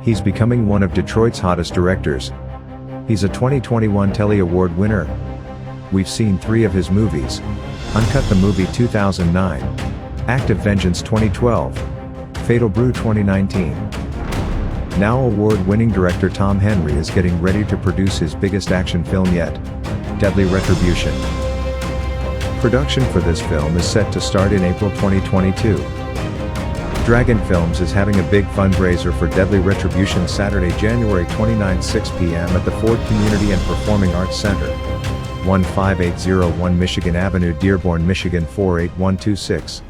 He's becoming one of Detroit's hottest directors. He's a 2021 Telly Award winner. We've seen 3 of his movies: Uncut the Movie 2009, Act of Vengeance 2012, Fatal Brew 2019. Now award-winning director Tom Henry is getting ready to produce his biggest action film yet, Deadly Retribution. Production for this film is set to start in April 2022. Dragon Films is having a big fundraiser for Deadly Retribution Saturday, January 29, 6 p.m. at the Ford Community and Performing Arts Center, 15801 Michigan Avenue, Dearborn, Michigan 48126.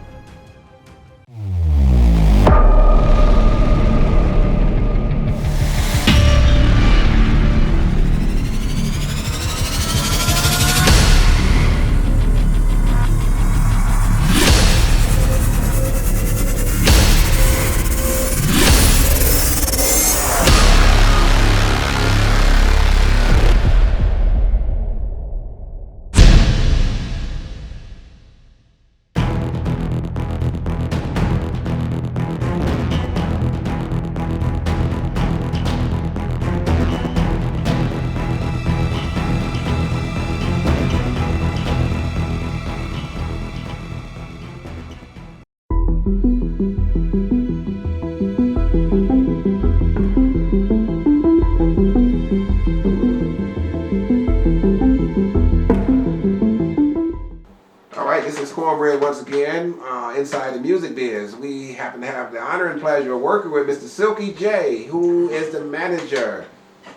This is Cornbread once again, Inside the Music Biz. We happen to have the honor and pleasure of working with Mr. Silky J, who is the manager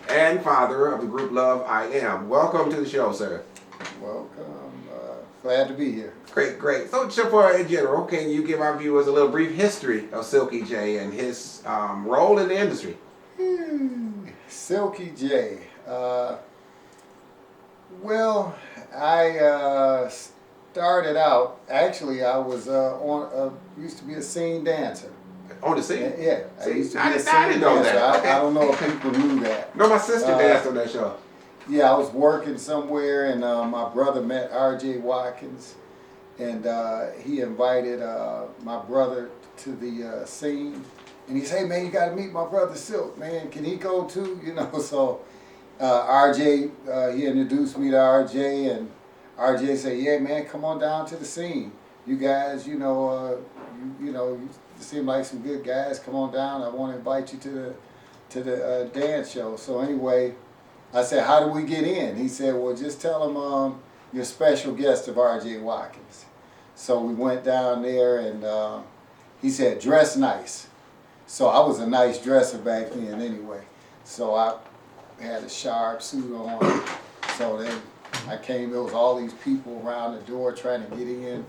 and father of the group Love I Am. Welcome to the show, sir. Welcome. Glad to be here. Great, great. So, in general, can you give our viewers a little brief history of Silky J and his role in the industry? Silky J. Well, I started out, actually I was used to be a scene dancer. On the scene? Yeah. See, I used to be I a didn't know dancer. that. Okay. I don't know if people knew that. No, my sister danced on that show. Yeah, I was working somewhere and my brother met R.J. Watkins, and he invited my brother to the scene, and he said, hey man, you got to meet my brother Silk, man, can he go too? You know, so R.J., he introduced me to R.J., and R.J. said, yeah man, come on down to the scene. You guys, you seem like some good guys, come on down, I want to invite you to the dance show. So anyway, I said, how do we get in? He said, well, just tell him you're a special guest of R.J. Watkins. So we went down there, and he said, dress nice. So I was a nice dresser back then anyway. So I had a sharp suit on. So then I came, there was all these people around the door trying to get in.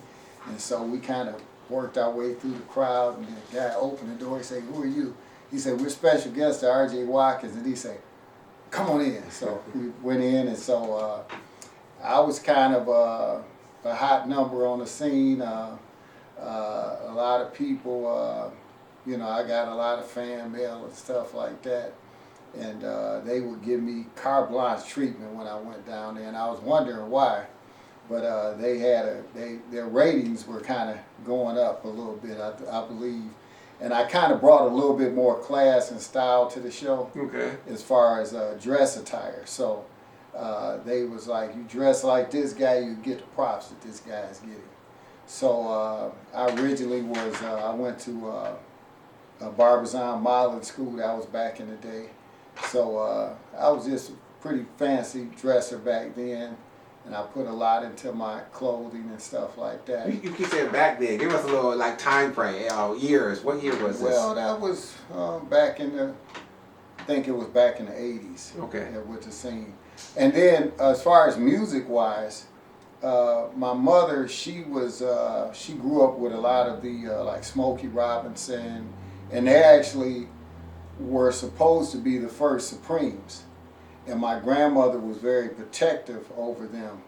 And so we kind of worked our way through the crowd, and the guy opened the door, he said, who are you? He said, we're special guests of R.J. Watkins. And he said, come on in. So we went in, and so I was kind of a hot number on the scene. A lot of people, I got a lot of fan mail and stuff like that, and they would give me carte blanche treatment when I went down there, and I was wondering why. But they had their ratings were kind of going up a little bit, I believe. And I kind of brought a little bit more class and style to the show, okay, as far as dress attire. So they was like, you dress like this guy, you get the props that this guy is getting. So I originally was, I went to a Barbizon modeling school, that was back in the day. So I was just a pretty fancy dresser back then. And I put a lot into my clothing and stuff like that. You keep saying back then. Give us a little like time frame, years. What year was this? Well, that was back in the, I think it was back in the 80s. Okay. With the scene. And then as far as music-wise, my mother, she grew up with a lot of the like Smokey Robinson, and they actually were supposed to be the first Supremes. And my grandmother was very protective over them,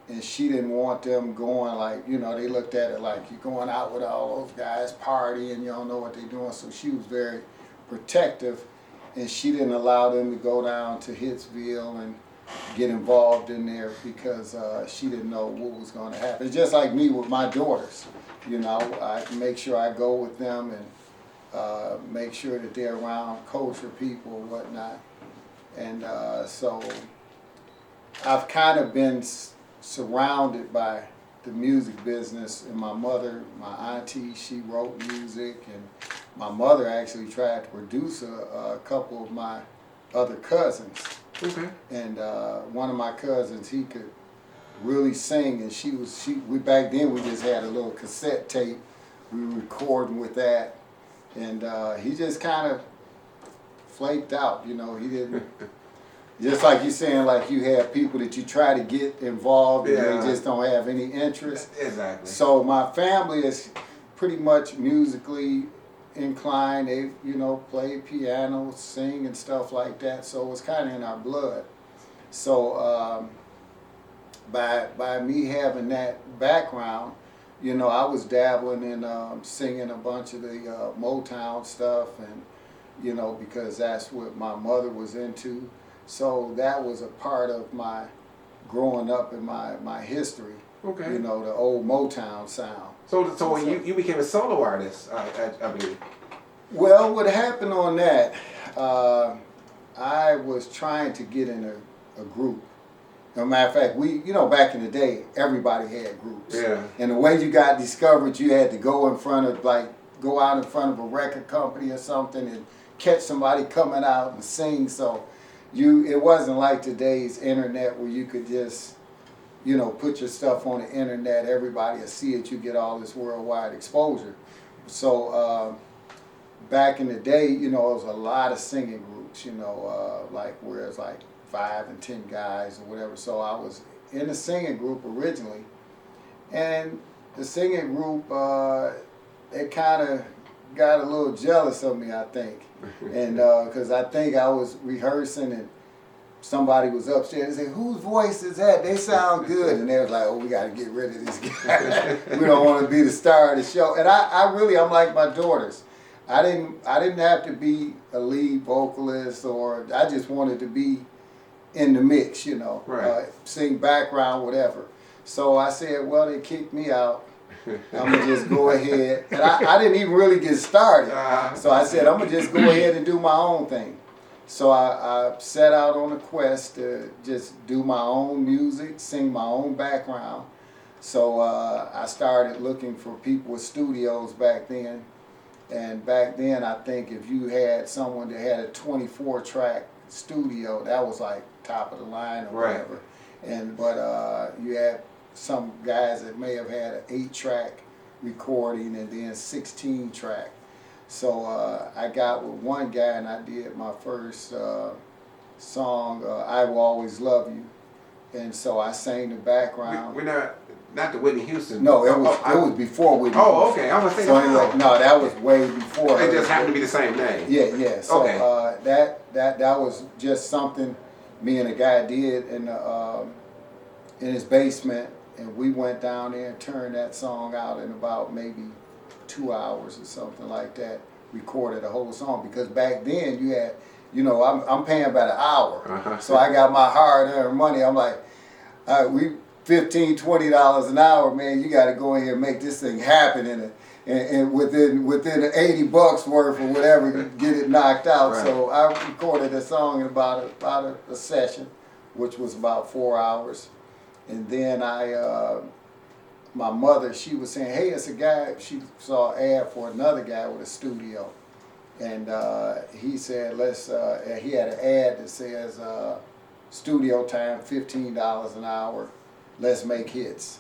and she didn't want them going like, they looked at it like, you're going out with all those guys partying, you don't know what they're doing. So she was very protective, and she didn't allow them to go down to Hitsville and get involved in there because she didn't know what was going to happen. It's just like me with my daughters. I make sure I go with them, and make sure that they're around culture people or whatnot. And so I've kind of been surrounded by the music business. And my mother, my auntie, she wrote music, and my mother actually tried to produce a couple of my other cousins. Okay. And one of my cousins, he could really sing, and we back then we just had a little cassette tape. We were recording with that, and he just kind of flaked out, you know. He didn't. Just like you're saying, like you have people that you try to get involved and they just don't have any interest. Exactly. So my family is pretty much musically inclined. They, you know, play piano, sing, and stuff like that. So it's kind of in our blood. So by me having that background, you know, I was dabbling in singing a bunch of the Motown stuff, and you know, because that's what my mother was into. So that was a part of my growing up in my history. Okay. You know, the old Motown sound. So when you became a solo artist, I believe. Well, what happened on that, I was trying to get in a group. As a matter of fact, you know, back in the day, everybody had groups. Yeah. And the way you got discovered, you had to go out in front of a record company or something and catch somebody coming out and sing. So it wasn't like today's internet where you could just, you know, put your stuff on the internet, everybody will see it, you get all this worldwide exposure. So back in the day, you know, it was a lot of singing groups, you know, like where it's like 5 and 10 guys or whatever. So I was in a singing group originally, and the singing group, they kind of got a little jealous of me, I think. And because I think I was rehearsing and somebody was upstairs and said, "Whose voice is that? They sound good." And they was like, "Oh, we got to get rid of this guy. We don't want to be the star of the show." And I'm like my daughters. I didn't have to be a lead vocalist, or I just wanted to be in the mix, you know, right. Sing background, whatever. So I said, well, they kicked me out. I'm going to just go ahead. And I didn't even really get started. So I said, I'm going to just go ahead and do my own thing. So I set out on a quest to just do my own music, sing my own background. So I started looking for people with studios back then. And back then, I think if you had someone that had a 24-track studio, that was like top of the line or whatever. But you had some guys that may have had an 8-track recording and then 16-track. So I got with one guy and I did my first song, "I Will Always Love You," and so I sang the background. We're not the Whitney Houston. No, it was before Whitney Houston. Oh, okay. I was thinking. So anyway, no, that was way before. It just happened to be the same name. Yeah. So okay. That was just something me and a guy did in his basement, and we went down there and turned that song out in about maybe 2 hours or something like that. Recorded a whole song, because back then you had, you know, I'm paying by the hour, so I got my hard-earned money. I'm like, we $15, $20 an hour, man. You got to go in here and make this thing happen and within 80 bucks worth or whatever, get it knocked out. Right. So I recorded a song in about a session, which was about 4 hours. And then my mother, she was saying, hey, it's a guy, she saw an ad for another guy with a studio. And he said, he had an ad that says, studio time, $15 an hour, let's make hits.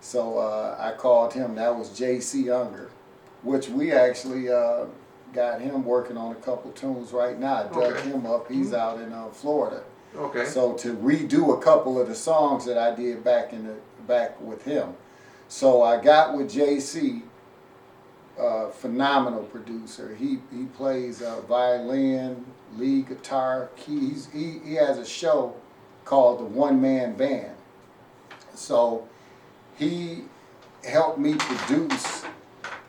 So I called him, that was J.C. Unger, which we actually got him working on a couple tunes right now. I dug him up, he's out in Florida. Okay. So to redo a couple of the songs that I did back with him. So I got with J.C., phenomenal producer. He plays violin, lead guitar, keys. He has a show called the One Man Band. So he helped me produce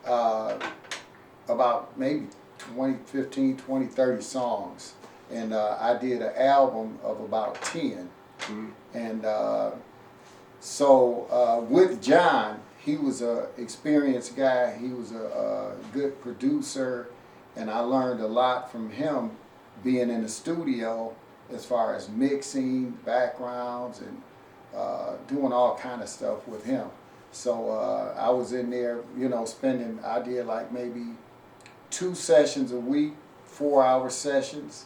about maybe 15, 20, 30 songs. And I did an album of about 10. Mm-hmm. And so with John, he was an experienced guy. He was a good producer, and I learned a lot from him being in the studio as far as mixing, backgrounds, and doing all kind of stuff with him. So I was in there, you know, I did like maybe 2 sessions a week, 4-hour sessions,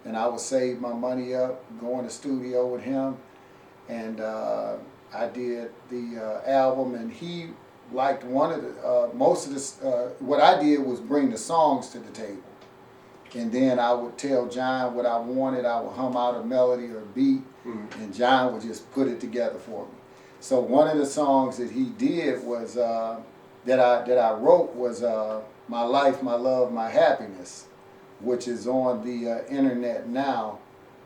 and I would save my money up, go in the studio with him, and I did the album, and he liked one of the, most of the, what I did was bring the songs to the table. And then I would tell John what I wanted. I would hum out a melody or a beat, and John would just put it together for me. So one of the songs that he did was that I wrote was "My Life, My Love, My Happiness," which is on the internet now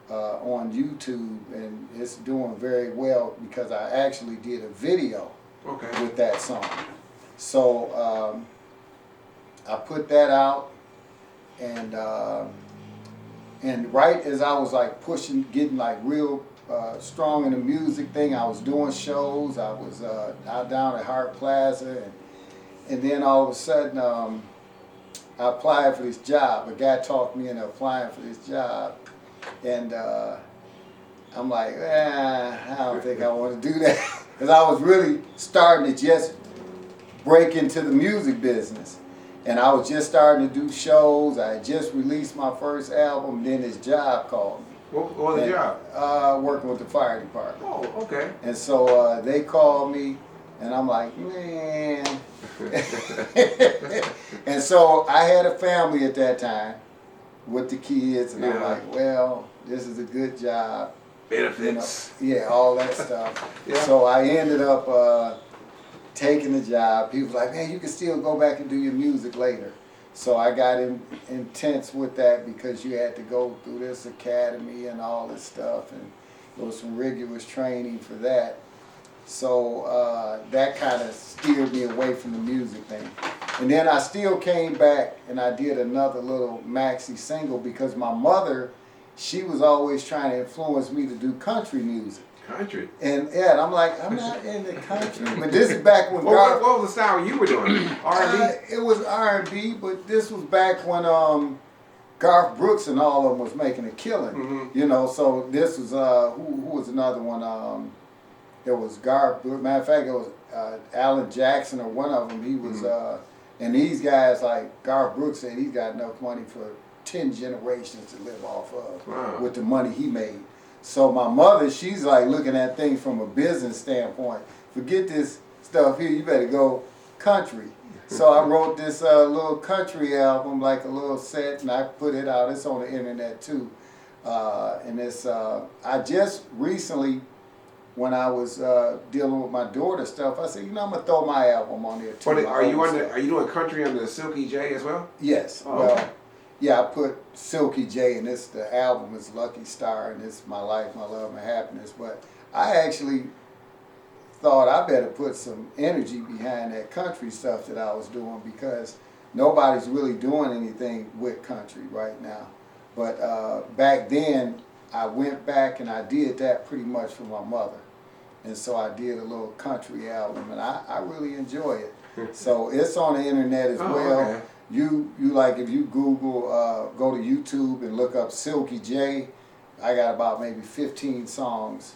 on YouTube, and it's doing very well because I actually did a video with that song. So I put that out. And right as I was like getting like real strong in the music thing, I was doing shows. I was out down at Hart Plaza, and then all of a sudden I applied for this job. A guy talked me into applying for this job, and I'm like, I don't think I want to do that, because I was really starting to just break into the music business. And I was just starting to do shows. I had just released my first album. Then this job called me. What was the job? Working with the fire department. Oh, okay. And so they called me, and I'm like, man. And so I had a family at that time with the kids, and I'm like, well, this is a good job. Benefits. You know, yeah, all that stuff. So I ended up taking the job. People were like, man, you can still go back and do your music later. So I got intense with that, because you had to go through this academy and all this stuff, and there was some rigorous training for that. So that kind of steered me away from the music thing. And then I still came back and I did another little maxi single, because my mother, she was always trying to influence me to do country music. Country. And I'm like, I'm not in the country. But this is back when what was the style you were doing? R&B? It was R&B, but this was back when Garth Brooks and all of them was making a killing. You know, so this was who was another one? There was Garth Brooks. Matter of fact, it was Alan Jackson, or one of them. He was and these guys, like Garth Brooks said, he's got enough money for 10 generations to live off of with the money he made. So my mother, she's like looking at things from a business standpoint. Forget this stuff here, you better go country. So I wrote this little country album, like a little set, and I put it out. It's on the internet too. And it's, I just recently, when I was dealing with my daughter stuff, I said, you know, I'm gonna throw my album on there too. Are you doing country under Silky J as well? Yes. Oh, well, okay. yeah, I put Silky J, and the album is Lucky Star, and it's My Life, My Love, My Happiness. But I actually thought I better put some energy behind that country stuff that I was doing, because nobody's really doing anything with country right now. But back then, I went back and I did that pretty much for my mother. And so I did a little country album, and I really enjoy it. So it's on the internet as well. Okay. You like, if you Google, go to YouTube and look up Silky J, I got about maybe 15 songs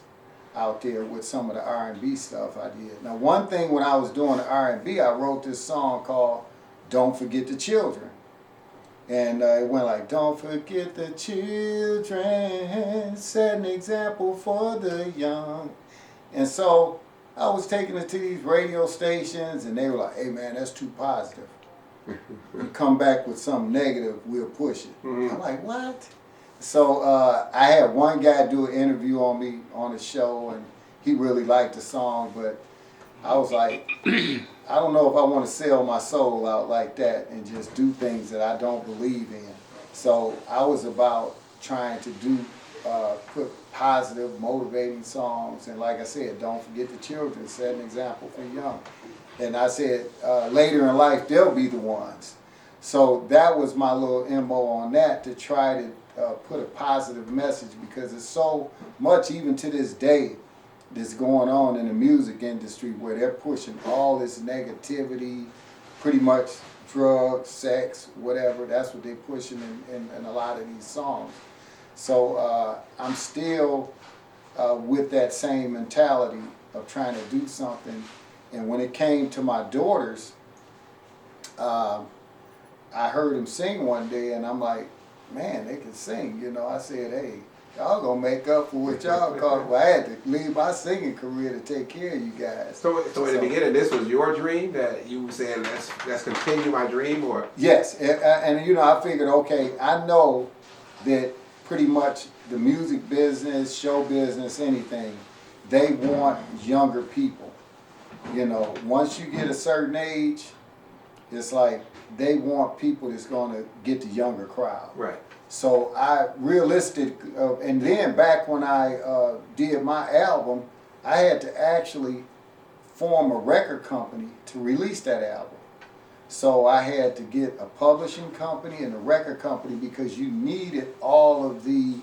out there with some of the R&B stuff I did. Now, one thing when I was doing the R&B, I wrote this song called Don't Forget the Children. And it went like, don't forget the children, set an example for the young. And so I was taking it to these radio stations, and they were like, hey man, that's too positive. You come back with something negative, we'll push it. I'm like, what? So I had one guy do an interview on me on the show, and he really liked the song, but I was like, I don't know if I want to sell my soul out like that and just do things that I don't believe in. So I was about trying to do, put positive, motivating songs, and like I said, don't forget the children, set an example for young. And I said, later in life, they'll be the ones. So that was my little MO on that, to try to put a positive message, because it's so much, even to this day, that's going on in the music industry, where they're pushing all this negativity, pretty much drugs, sex, whatever. That's what they're pushing in a lot of these songs. So I'm still with that same mentality of trying to do something. And when it came to my daughters, I heard them sing one day, and I'm like, man, they can sing. You know, I said, hey, y'all gonna make up for what y'all called. Well, I had to leave my singing career to take care of you guys. So in the beginning, this was your dream that you were saying, let's continue my dream, or? Yes, and you know, I figured, okay, I know that pretty much the music business, show business, anything, they want younger people. You know, once you get a certain age, it's like they want people that's going to get the younger crowd. Right. So and then back when I did my album, I had to actually form a record company to release that album. So I had to get a publishing company and a record company because you needed all of the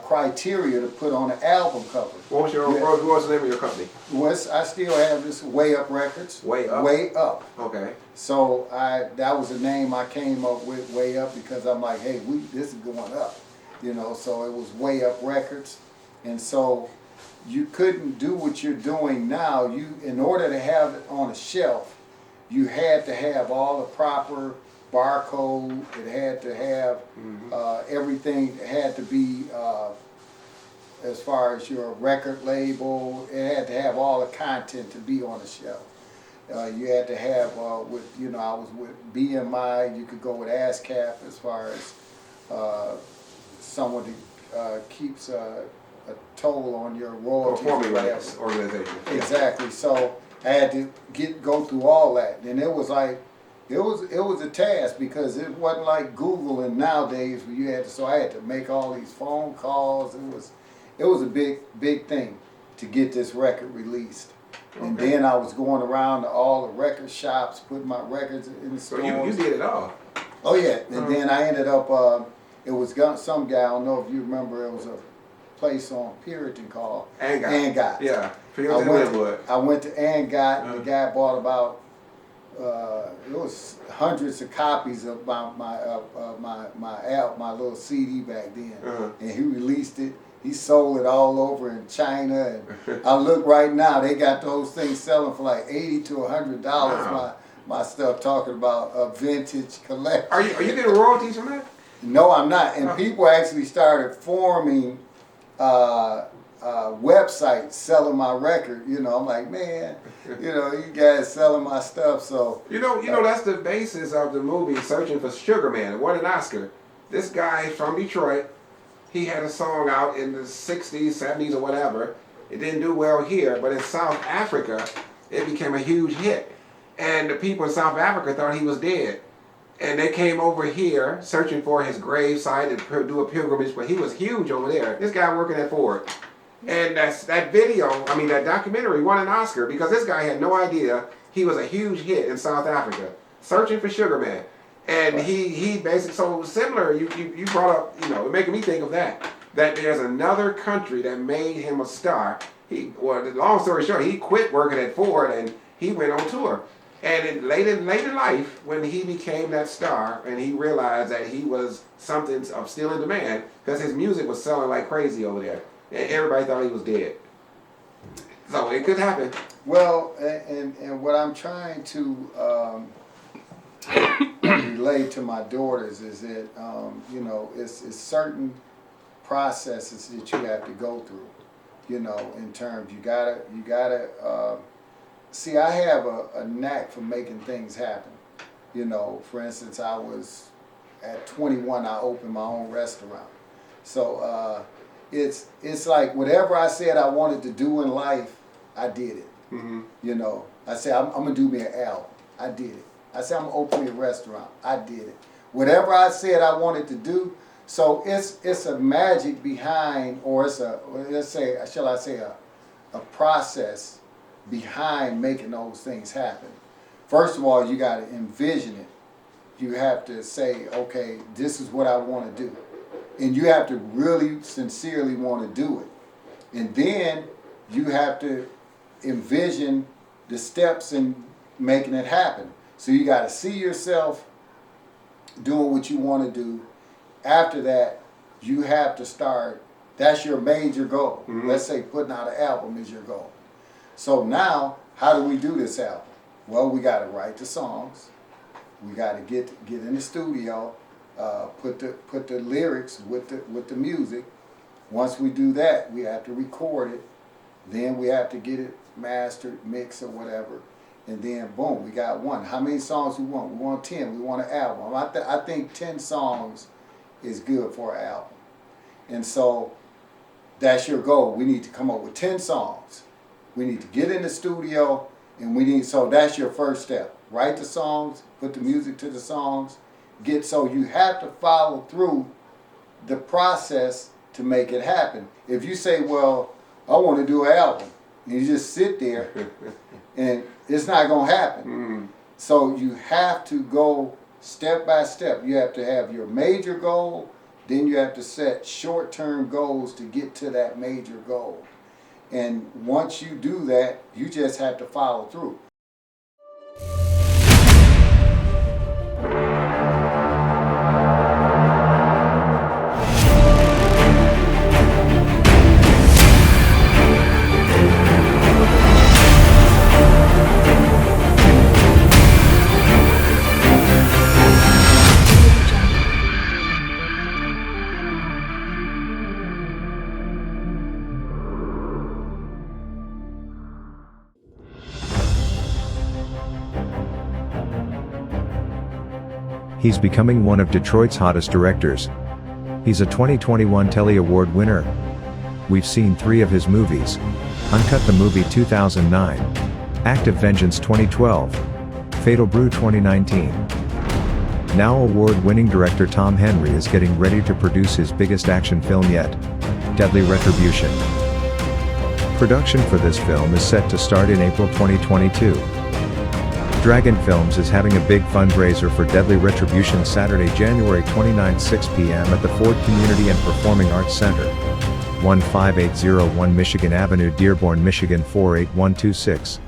criteria to put on an album cover. What was the name of your company? I still have this Way Up Records. Way Up? Way Up. Okay. So that was the name I came up with, Way Up, because I'm like, hey, this is going up. You know, so it was Way Up Records. And so you couldn't do what you're doing now. In order to have it on a shelf, you had to have all the proper barcode. It had to have everything. It had to be as far as your record label. It had to have all the content to be on the shelf. You had to have I was with BMI. You could go with ASCAP as far as someone that keeps a toll on your royalties. Performing rights organization. Exactly. So I had to go through all that, and it was like. It was a task because it wasn't like Google and nowadays where you had to. So I had to make all these phone calls. It was a big thing to get this record released. Okay. And then I was going around to all the record shops, putting my records in the stores. So you did it all. Oh yeah, and then I ended up. It was some guy. I don't know if you remember. It was a place on Puritan called Angot. Yeah, I went to Angot, and the guy bought about. It was hundreds of copies of my little CD back then, and he released it. He sold it all over in China, and I look right now, they got those things selling for like $80 to $100. Wow. My stuff, talking about a vintage collection. Are you getting royalties from that? No, I'm not. And people actually started forming websites selling my record. You know, I'm like, man, you guys selling my stuff. So you know that's the basis of the movie Searching for Sugar Man. It won an Oscar. This guy from Detroit, he had a song out in the 60s, 70s, or whatever. It didn't do well here, but in South Africa, it became a huge hit. And the people in South Africa thought he was dead. And they came over here searching for his gravesite and do a pilgrimage, but he was huge over there. This guy working at Ford. And that documentary won an Oscar because this guy had no idea he was a huge hit in South Africa, Searching for Sugar Man. And he basically, so it was similar, you brought up, it making me think of that there's another country that made him a star. Long story short, he quit working at Ford and he went on tour. And late in life, when he became that star and he realized that he was something of still in demand, because his music was selling like crazy over there. And everybody thought he was dead. So it could happen. Well, and what I'm trying to relate to my daughters is that, it's certain processes that you have to go through, in terms, you gotta, see, I have a knack for making things happen. For instance, I was, at 21, I opened my own restaurant. So, it's like whatever I said I wanted to do in life, I did it. Mm-hmm. I said I'm gonna do me an album. I did it. I said I'm gonna open me a restaurant. I did it. Whatever I said I wanted to do. So it's a magic behind, or it's a process behind making those things happen. First of all, you got to envision it. You have to say, okay, this is what I want to do. And you have to really sincerely want to do it. And then you have to envision the steps in making it happen. So you got to see yourself doing what you want to do. After that, you have to start. That's your major goal. Let's say putting out an album is your goal. So now, how do we do this album? Well, we got to write the songs. We got to get in the studio, put the lyrics with the music. Once we do that, we have to record it. Then we have to get it mastered, mixed, or whatever. And then boom, we got one. How many songs we want? We want 10. We want an album. I think 10 songs is good for an album. And so that's your goal. We need to come up with 10 songs. We need to get in the studio, and so that's your first step. Write the songs, put the music to the songs, so you have to follow through the process to make it happen. If you say, well, I want to do an album, and you just sit there, and it's not going to happen. So you have to go step by step. You have to have your major goal, then you have to set short-term goals to get to that major goal. And once you do that, you just have to follow through. He's becoming one of Detroit's hottest directors. He's a 2021 Telly Award winner. We've seen 3 of his movies: Uncut the Movie 2009, Act of Vengeance 2012, Fatal Brew 2019. Now award-winning director Tom Henry is getting ready to produce his biggest action film yet, Deadly Retribution. Production for this film is set to start in April 2022. Dragon Films is having a big fundraiser for Deadly Retribution Saturday, January 29, 6 p.m. at the Ford Community and Performing Arts Center, 15801 Michigan Avenue, Dearborn, Michigan 48126.